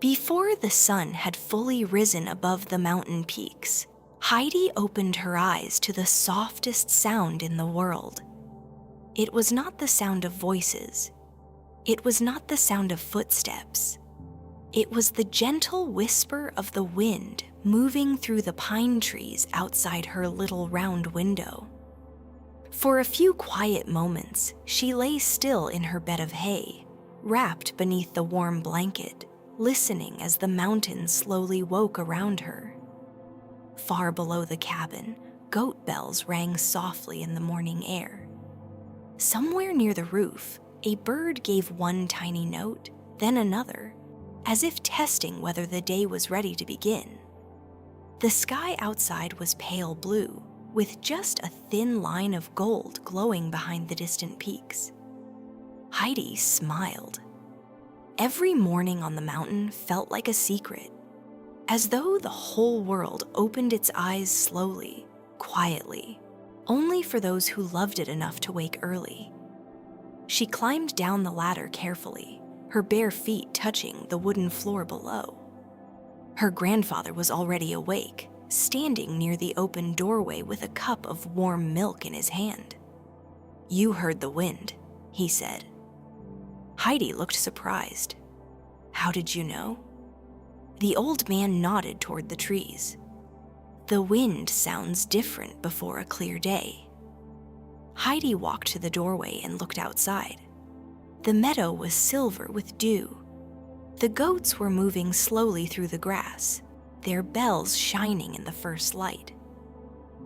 Before the sun had fully risen above the mountain peaks, Heidi opened her eyes to the softest sound in the world. It was not the sound of voices. It was not the sound of footsteps. It was the gentle whisper of the wind moving through the pine trees outside her little round window. For a few quiet moments, she lay still in her bed of hay, wrapped beneath the warm blanket, listening as the mountains slowly woke around her. Far below the cabin, goat bells rang softly in the morning air. Somewhere near the roof, a bird gave one tiny note, then another, as if testing whether the day was ready to begin. The sky outside was pale blue, with just a thin line of gold glowing behind the distant peaks. Heidi smiled. Every morning on the mountain felt like a secret, as though the whole world opened its eyes slowly, quietly, only for those who loved it enough to wake early. She climbed down the ladder carefully, her bare feet touching the wooden floor below. Her grandfather was already awake, standing near the open doorway with a cup of warm milk in his hand. "You heard the wind," he said. Heidi looked surprised. "How did you know?" The old man nodded toward the trees. "The wind sounds different before a clear day." Heidi walked to the doorway and looked outside. The meadow was silver with dew. The goats were moving slowly through the grass, their bells shining in the first light.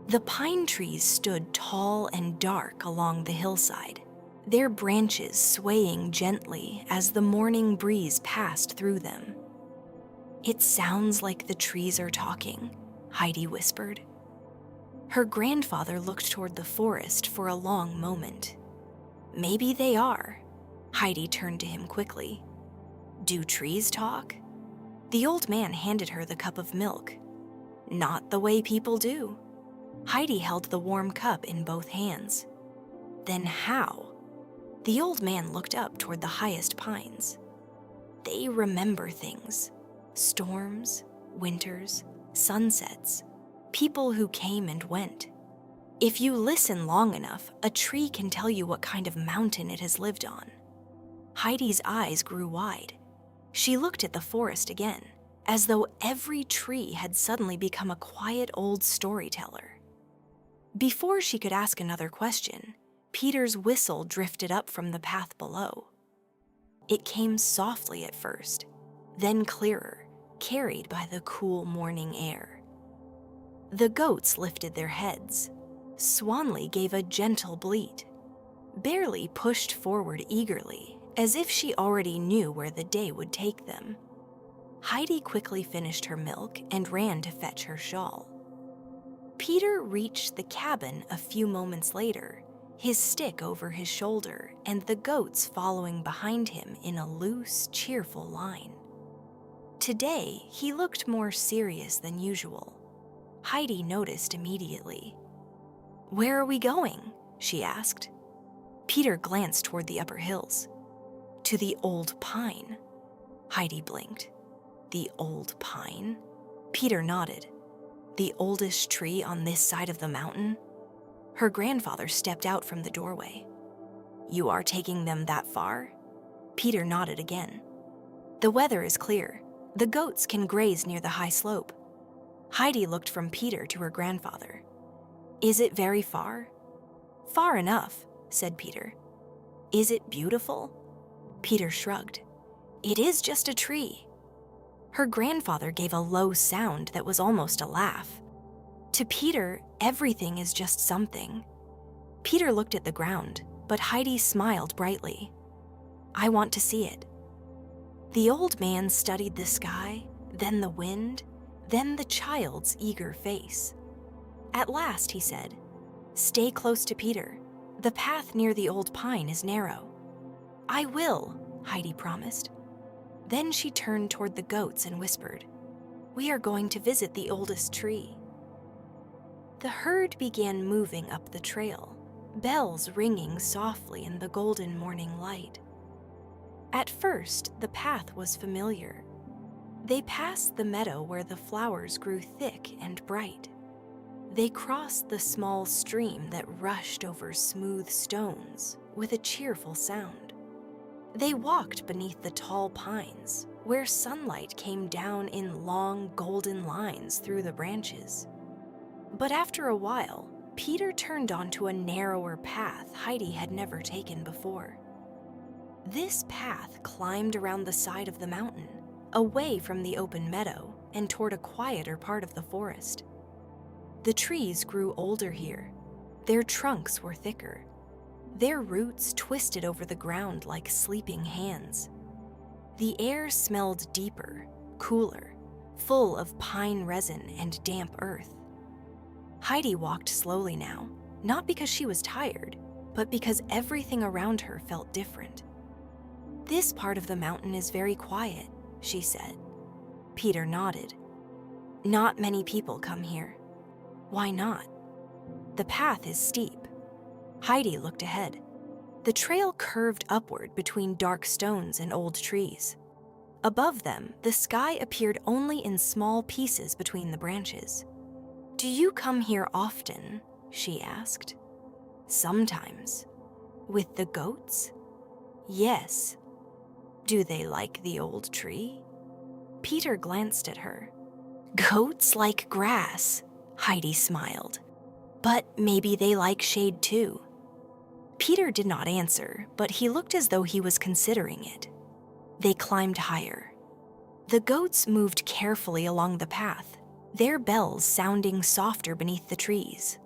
The pine trees stood tall and dark along the hillside, their branches swaying gently as the morning breeze passed through them. "It sounds like the trees are talking," Heidi whispered. Her grandfather looked toward the forest for a long moment. "Maybe they are." Heidi turned to him quickly. "Do trees talk?" The old man handed her the cup of milk. "Not the way people do." Heidi held the warm cup in both hands. "Then how?" The old man looked up toward the highest pines. "They remember things. Storms, winters, sunsets, people who came and went. If you listen long enough, a tree can tell you what kind of mountain it has lived on." Heidi's eyes grew wide. She looked at the forest again, as though every tree had suddenly become a quiet old storyteller. Before she could ask another question, Peter's whistle drifted up from the path below. It came softly at first, then clearer, carried by the cool morning air. The goats lifted their heads. Swanley gave a gentle bleat. Barely pushed forward eagerly, as if she already knew where the day would take them. Heidi quickly finished her milk and ran to fetch her shawl. Peter reached the cabin a few moments later, his stick over his shoulder and the goats following behind him in a loose, cheerful line. Today, he looked more serious than usual. Heidi noticed immediately. "Where are we going?" she asked. Peter glanced toward the upper hills. "To the old pine." Heidi blinked. "The old pine?" Peter nodded. "The oldest tree on this side of the mountain?" Her grandfather stepped out from the doorway. "You are taking them that far?" Peter nodded again. "The weather is clear. The goats can graze near the high slope." Heidi looked from Peter to her grandfather. "Is it very far?" "Far enough," said Peter. "Is it beautiful?" Peter shrugged. "It is just a tree." Her grandfather gave a low sound that was almost a laugh. To Peter, everything is just something. Peter looked at the ground, but Heidi smiled brightly. "I want to see it." The old man studied the sky, then the wind, then the child's eager face. At last he said, "Stay close to Peter. The path near the old pine is narrow." "I will," Heidi promised. Then she turned toward the goats and whispered, "We are going to visit the oldest tree." The herd began moving up the trail, bells ringing softly in the golden morning light. At first, the path was familiar. They passed the meadow where the flowers grew thick and bright. They crossed the small stream that rushed over smooth stones with a cheerful sound. They walked beneath the tall pines, where sunlight came down in long golden lines through the branches. But after a while, Peter turned onto a narrower path Heidi had never taken before. This path climbed around the side of the mountain, away from the open meadow and toward a quieter part of the forest. The trees grew older here. Their trunks were thicker. Their roots twisted over the ground like sleeping hands. The air smelled deeper, cooler, full of pine resin and damp earth. Heidi walked slowly now, not because she was tired, but because everything around her felt different. "This part of the mountain is very quiet," she said. Peter nodded. "Not many people come here." "Why not?" "The path is steep." Heidi looked ahead. The trail curved upward between dark stones and old trees. Above them, the sky appeared only in small pieces between the branches. "Do you come here often?" she asked. "Sometimes." "With the goats?" "Yes." "Do they like the old tree?" Peter glanced at her. "Goats like grass," Heidi smiled. "But maybe they like shade too." Peter did not answer, but he looked as though he was considering it. They climbed higher. The goats moved carefully along the path, their bells sounding softer beneath the trees.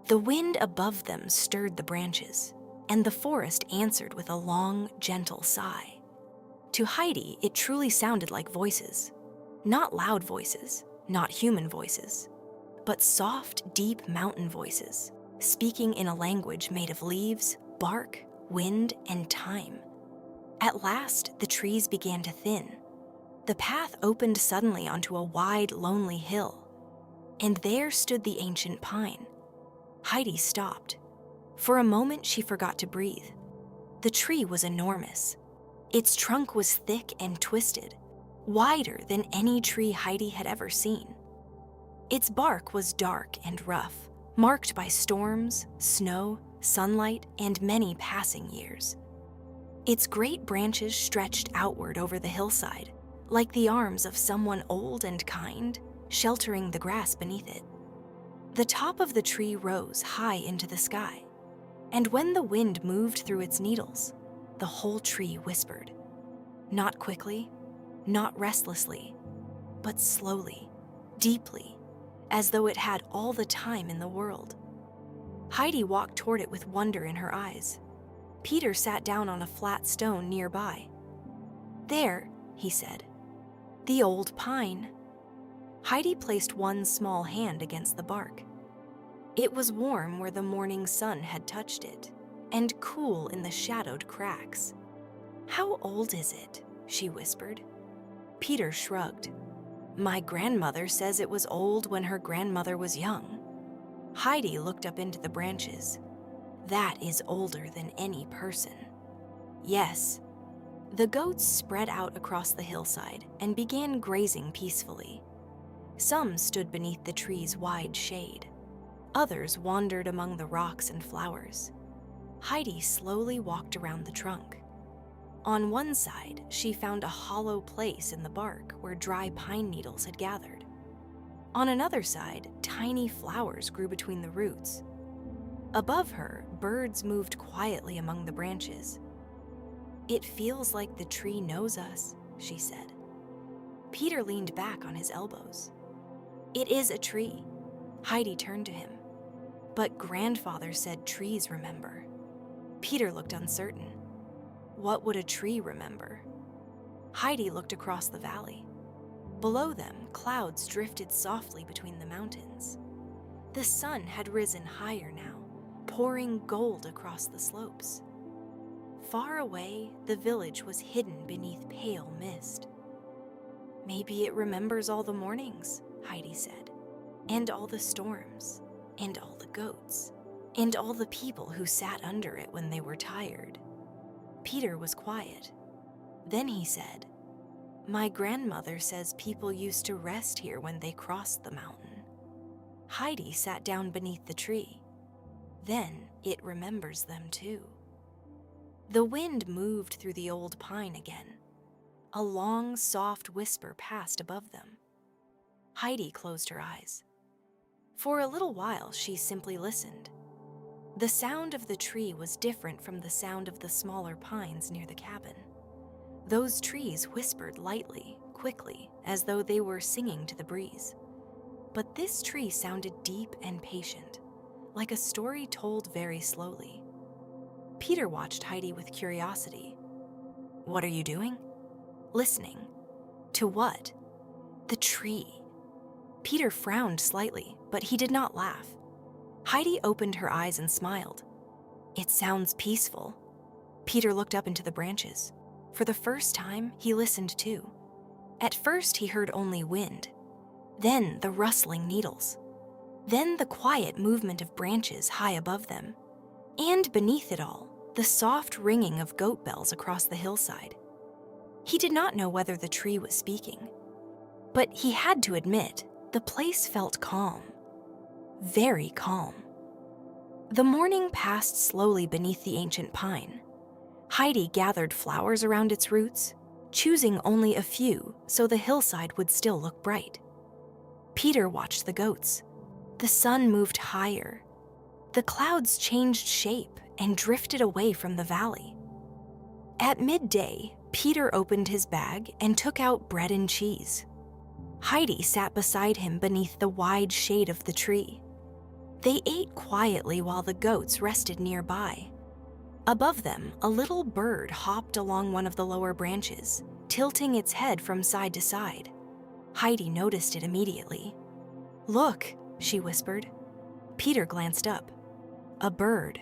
The wind above them stirred the branches, and the forest answered with a long, gentle sigh. To Heidi, it truly sounded like voices. Not loud voices, not human voices, but soft, deep mountain voices, speaking in a language made of leaves, bark, wind, and time. At last, the trees began to thin. The path opened suddenly onto a wide, lonely hill, and there stood the ancient pine. Heidi stopped. For a moment, she forgot to breathe. The tree was enormous. Its trunk was thick and twisted, wider than any tree Heidi had ever seen. Its bark was dark and rough, marked by storms, snow, sunlight, and many passing years. Its great branches stretched outward over the hillside, like the arms of someone old and kind, sheltering the grass beneath it. The top of the tree rose high into the sky, and when the wind moved through its needles, the whole tree whispered. Not quickly, not restlessly, but slowly, deeply, as though it had all the time in the world. Heidi walked toward it with wonder in her eyes. Peter sat down on a flat stone nearby. "There," he said, "the old pine." Heidi placed one small hand against the bark. It was warm where the morning sun had touched it, and cool in the shadowed cracks. "How old is it?" she whispered. Peter shrugged. "My grandmother says it was old when her grandmother was young." Heidi looked up into the branches. "That is older than any person." "Yes." The goats spread out across the hillside and began grazing peacefully. Some stood beneath the tree's wide shade. Others wandered among the rocks and flowers. Heidi slowly walked around the trunk. On one side, she found a hollow place in the bark where dry pine needles had gathered. On another side, tiny flowers grew between the roots. Above her, birds moved quietly among the branches. "It feels like the tree knows us," she said. Peter leaned back on his elbows. "It is a tree." Heidi turned to him. "But grandfather said trees remember." Peter looked uncertain. What would a tree remember? Heidi looked across the valley. Below them, clouds drifted softly between the mountains. The sun had risen higher now, pouring gold across the slopes. Far away, the village was hidden beneath pale mist. "Maybe it remembers all the mornings," Heidi said, "and all the storms, and all the goats, and all the people who sat under it when they were tired." Peter was quiet. Then he said, My grandmother says people used to rest here when they crossed the mountain. Heidi sat down beneath the tree. Then it remembers them too. The wind moved through the old pine again. A long, soft whisper passed above them. Heidi closed her eyes. For a little while, she simply listened. The sound of the tree was different from the sound of the smaller pines near the cabin. Those trees whispered lightly, quickly, as though they were singing to the breeze. But this tree sounded deep and patient, like a story told very slowly. Peter watched Heidi with curiosity. What are you doing? Listening. To what? The tree. Peter frowned slightly, but he did not laugh. Heidi opened her eyes and smiled. It sounds peaceful. Peter looked up into the branches. For the first time, he listened too. At first, he heard only wind, then the rustling needles, then the quiet movement of branches high above them, and beneath it all, the soft ringing of goat bells across the hillside. He did not know whether the tree was speaking, but he had to admit the place felt calm, very calm. The morning passed slowly beneath the ancient pine. Heidi gathered flowers around its roots, choosing only a few so the hillside would still look bright. Peter watched the goats. The sun moved higher. The clouds changed shape and drifted away from the valley. At midday, Peter opened his bag and took out bread and cheese. Heidi sat beside him beneath the wide shade of the tree. They ate quietly while the goats rested nearby. Above them, a little bird hopped along one of the lower branches, tilting its head from side to side. Heidi noticed it immediately. "Look," she whispered. Peter glanced up. A bird.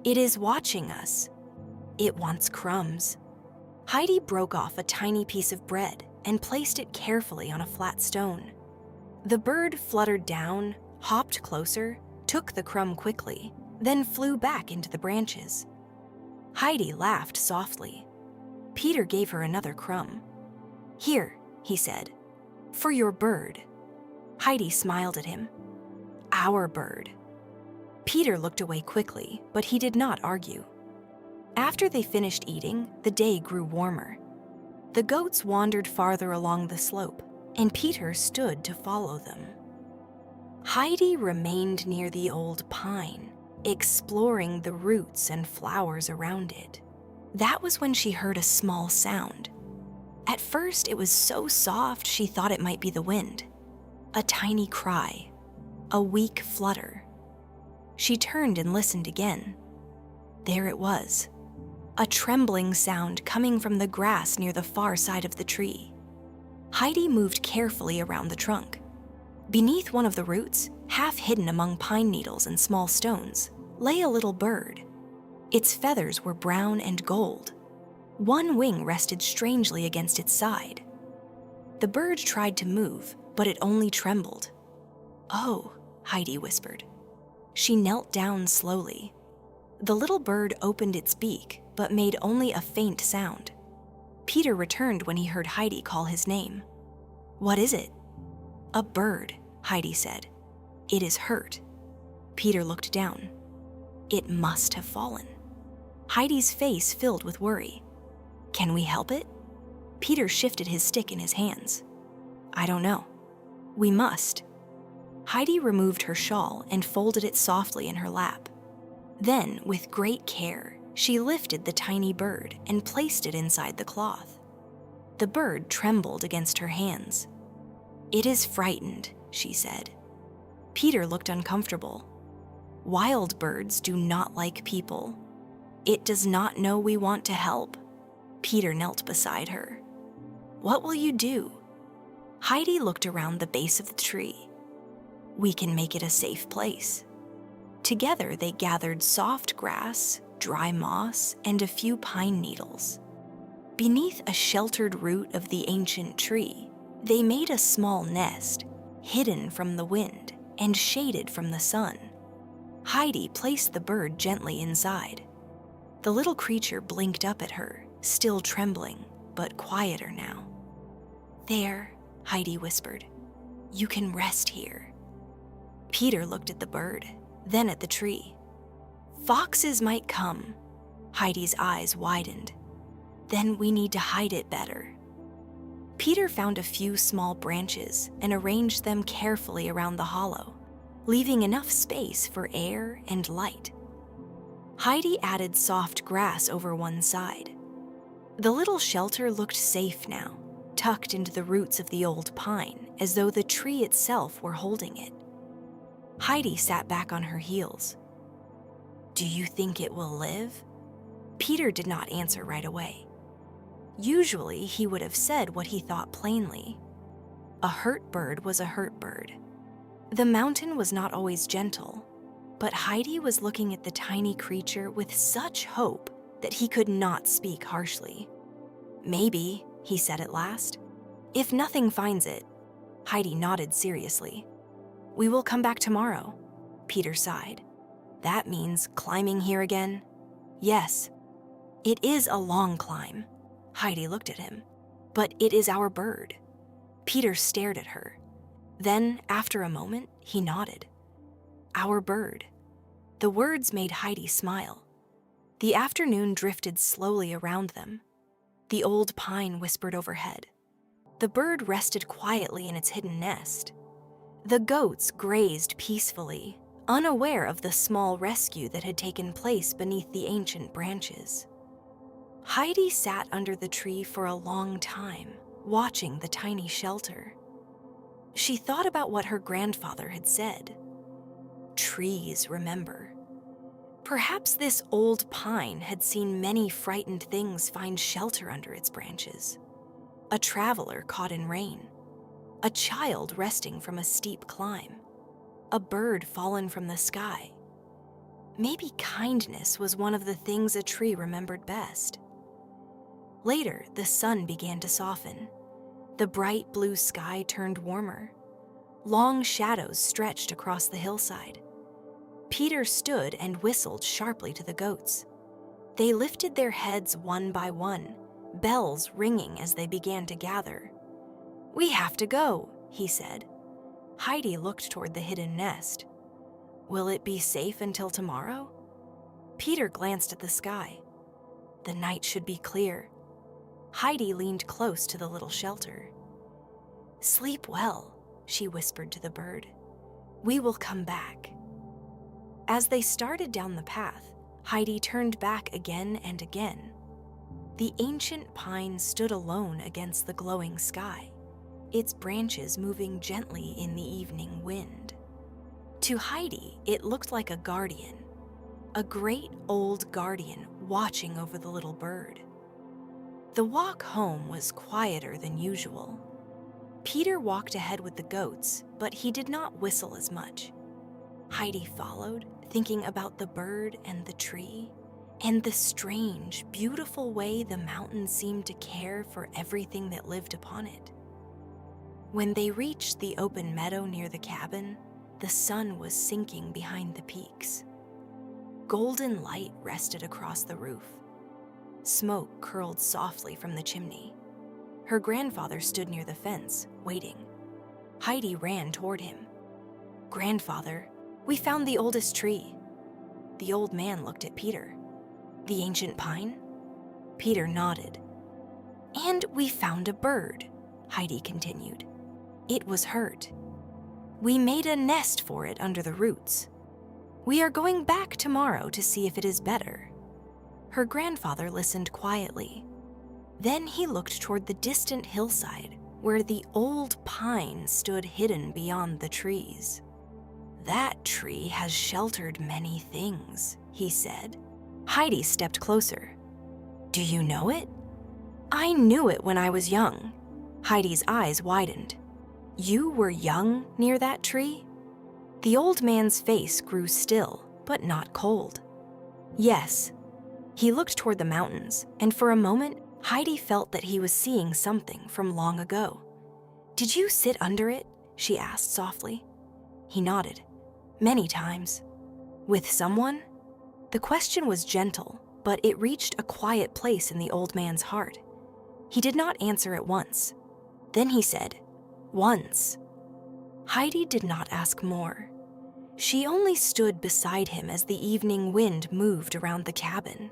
"It is watching us. It wants crumbs." Heidi broke off a tiny piece of bread and placed it carefully on a flat stone. The bird fluttered down, hopped closer, took the crumb quickly, then flew back into the branches. Heidi laughed softly. Peter gave her another crumb. "Here," he said, "for your bird." Heidi smiled at him. "Our bird." Peter looked away quickly, but he did not argue. After they finished eating, the day grew warmer. The goats wandered farther along the slope, and Peter stood to follow them. Heidi remained near the old pine, exploring the roots and flowers around it. That was when she heard a small sound. At first, it was so soft she thought it might be the wind. A tiny cry, a weak flutter. She turned and listened again. There it was, a trembling sound coming from the grass near the far side of the tree. Heidi moved carefully around the trunk. Beneath one of the roots, half hidden among pine needles and small stones, lay a little bird. Its feathers were brown and gold. One wing rested strangely against its side. The bird tried to move, but it only trembled. "Oh," Heidi whispered. She knelt down slowly. The little bird opened its beak, but made only a faint sound. Peter returned when he heard Heidi call his name. "What is it?" "A bird," Heidi said. "It is hurt." Peter looked down. It must have fallen. Heidi's face filled with worry. "Can we help it?" Peter shifted his stick in his hands. "I don't know. We must." Heidi removed her shawl and folded it softly in her lap. Then, with great care, she lifted the tiny bird and placed it inside the cloth. The bird trembled against her hands. "It is frightened," she said. Peter looked uncomfortable. "Wild birds do not like people. It does not know we want to help." Peter knelt beside her. "What will you do?" Heidi looked around the base of the tree. "We can make it a safe place." Together they gathered soft grass, dry moss, and a few pine needles. Beneath a sheltered root of the ancient tree, they made a small nest, hidden from the wind and shaded from the sun. Heidi placed the bird gently inside. The little creature blinked up at her, still trembling, but quieter now. There, Heidi whispered. You can rest here. Peter looked at the bird, then at the tree. Foxes might come. Heidi's eyes widened. Then we need to hide it better. Peter found a few small branches and arranged them carefully around the hollow, leaving enough space for air and light. Heidi added soft grass over one side. The little shelter looked safe now, tucked into the roots of the old pine, as though the tree itself were holding it. Heidi sat back on her heels. Do you think it will live? Peter did not answer right away. Usually, he would have said what he thought plainly. A hurt bird was a hurt bird. The mountain was not always gentle, but Heidi was looking at the tiny creature with such hope that he could not speak harshly. Maybe, he said at last. If nothing finds it, Heidi nodded seriously. We will come back tomorrow, Peter sighed. That means climbing here again? Yes. It is a long climb. Heidi looked at him. But it is our bird. Peter stared at her. Then, after a moment, he nodded. Our bird. The words made Heidi smile. The afternoon drifted slowly around them. The old pine whispered overhead. The bird rested quietly in its hidden nest. The goats grazed peacefully, unaware of the small rescue that had taken place beneath the ancient branches. Heidi sat under the tree for a long time, watching the tiny shelter. She thought about what her grandfather had said. Trees remember. Perhaps this old pine had seen many frightened things find shelter under its branches. A traveler caught in rain. A child resting from a steep climb. A bird fallen from the sky. Maybe kindness was one of the things a tree remembered best. Later, the sun began to soften. The bright blue sky turned warmer. Long shadows stretched across the hillside. Peter stood and whistled sharply to the goats. They lifted their heads one by one, bells ringing as they began to gather. We have to go, he said. Heidi looked toward the hidden nest. Will it be safe until tomorrow? Peter glanced at the sky. The night should be clear. Heidi leaned close to the little shelter. Sleep well, she whispered to the bird. We will come back. As they started down the path, Heidi turned back again and again. The ancient pine stood alone against the glowing sky, its branches moving gently in the evening wind. To Heidi, it looked like a guardian, a great old guardian watching over the little bird. The walk home was quieter than usual. Peter walked ahead with the goats, but he did not whistle as much. Heidi followed, thinking about the bird and the tree, and the strange, beautiful way the mountain seemed to care for everything that lived upon it. When they reached the open meadow near the cabin, the sun was sinking behind the peaks. Golden light rested across the roof. Smoke curled softly from the chimney. Her grandfather stood near the fence, waiting. Heidi ran toward him. Grandfather, we found the oldest tree. The old man looked at Peter. The ancient pine? Peter nodded. And we found a bird, Heidi continued. It was hurt. We made a nest for it under the roots. We are going back tomorrow to see if it is better. Her grandfather listened quietly. Then he looked toward the distant hillside where the old pine stood hidden beyond the trees. That tree has sheltered many things, he said. Heidi stepped closer. Do you know it? I knew it when I was young. Heidi's eyes widened. You were young near that tree? The old man's face grew still, but not cold. Yes. He looked toward the mountains, and for a moment, Heidi felt that he was seeing something from long ago. Did you sit under it? She asked softly. He nodded. Many times. With someone? The question was gentle, but it reached a quiet place in the old man's heart. He did not answer at once. Then he said, "Once." Heidi did not ask more. She only stood beside him as the evening wind moved around the cabin.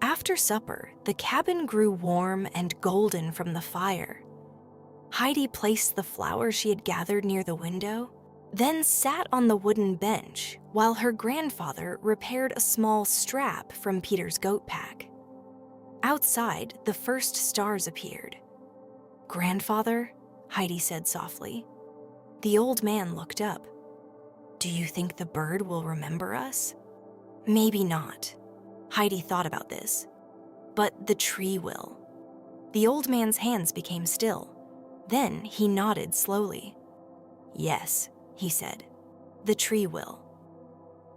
After supper, the cabin grew warm and golden from the fire. Heidi placed the flowers she had gathered near the window, then sat on the wooden bench while her grandfather repaired a small strap from Peter's goat pack. Outside, the first stars appeared. "Grandfather," Heidi said softly. The old man looked up. "Do you think the bird will remember us?" "Maybe not." Heidi thought about this. "But the tree will." The old man's hands became still. Then he nodded slowly. "Yes," he said, "the tree will."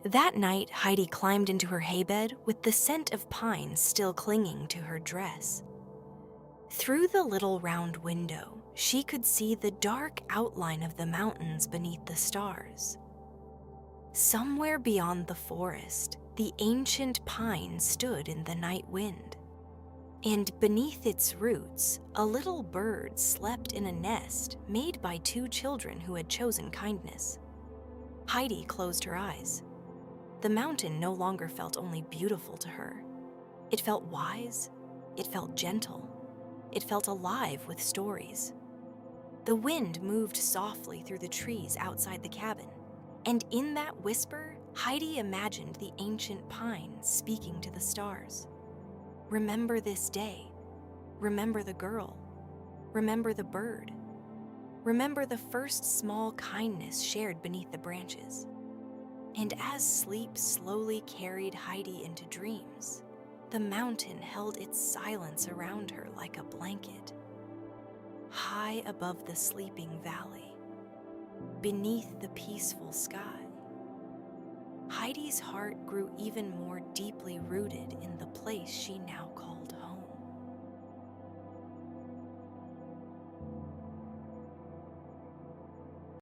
That night, Heidi climbed into her haybed with the scent of pine still clinging to her dress. Through the little round window, she could see the dark outline of the mountains beneath the stars. Somewhere beyond the forest, the ancient pine stood in the night wind. And beneath its roots, a little bird slept in a nest made by two children who had chosen kindness. Heidi closed her eyes. The mountain no longer felt only beautiful to her. It felt wise, it felt gentle, it felt alive with stories. The wind moved softly through the trees outside the cabin, and in that whisper, Heidi imagined the ancient pine speaking to the stars. Remember this day. Remember the girl. Remember the bird. Remember the first small kindness shared beneath the branches. And as sleep slowly carried Heidi into dreams, the mountain held its silence around her like a blanket. High above the sleeping valley, beneath the peaceful sky, Heidi's heart grew even more deeply rooted in the place she now called